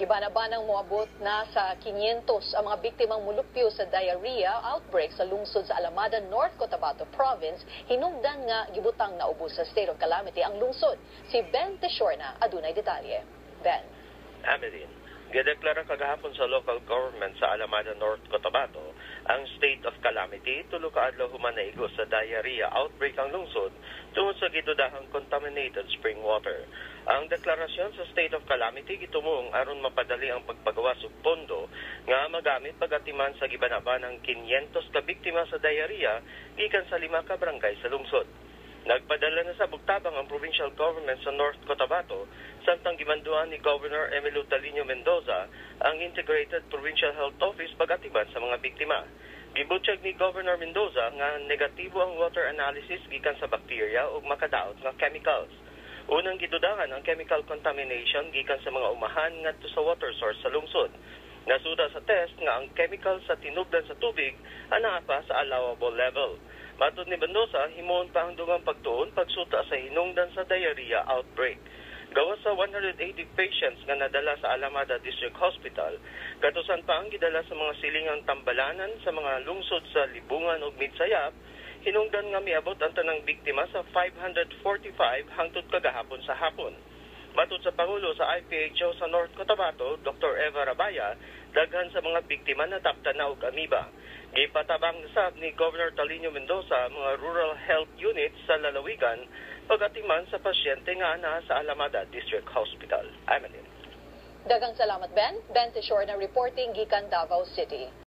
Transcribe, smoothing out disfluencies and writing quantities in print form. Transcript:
Gibanabanang moabot na sa 500 ang mga biktimang mulupyo sa diarrhea outbreak sa lungsod sa Alamada, North Cotabato Province. Hinungdan nga gibutang na ubos sa state of calamity ang lungsod. Si Ben Teshorna adunay detalye. Ben. Amelin, gideklara kagahapon sa local government sa Alamada, North Cotabato ang state of calamity tulo ka adlaw human naigo sa diarrhea outbreak ang lungsod tungod sa gidudahang contaminated spring water. Ang deklarasyon sa state of calamity gitumong aron mapadali ang pagpagawa og pondo nga magamit pagatiman sa gibanabanang 500 ka biktima sa diarrhea gikan sa 5 ka barangay sa lungsod. Nagpadala na sa bugtabang ang provincial government sa North Cotabato samtang gimanduan ni Governor Emilio Talino Mendoza ang Integrated Provincial Health Office pagatiman sa mga biktima. Gibutyag ni Governor Mendoza nga negatibo ang water analysis gikan sa bakterya ug makadaot nga chemicals. Unang gidudahan ang chemical contamination gikan sa mga umahan ngadto sa water source sa lungsod. Nasuda sa test nga ang chemical sa tinubdan sa tubig anaa pa sa allowable level. Matod ni Mendoza, himoon pa ang dugang pagtuon pagsuta sa hinungdan sa diarrhea outbreak. Gawas sa 180 patients nga nadala sa Alamada District Hospital, katusan pa ang gidala sa mga silingang tambalanan sa mga lungsod sa Libungan ug Midsayap, hinungdan nga miabot ang tanang biktima sa 545 hangtod kagahapon sa hapon. Matod sa Pangulo sa IPHO sa North Cotabato, Dr. Eva Rabaya, daghan sa mga biktima na taptana og amiba. Gipatabang nasab ni Governor Talino Mendoza mga rural health units sa lalawigan pagatiman sa pasyente nga ana sa Alamada District Hospital. Amelin. Daghang salamat Ben. Ben Teshorna reporting gikan Davao City.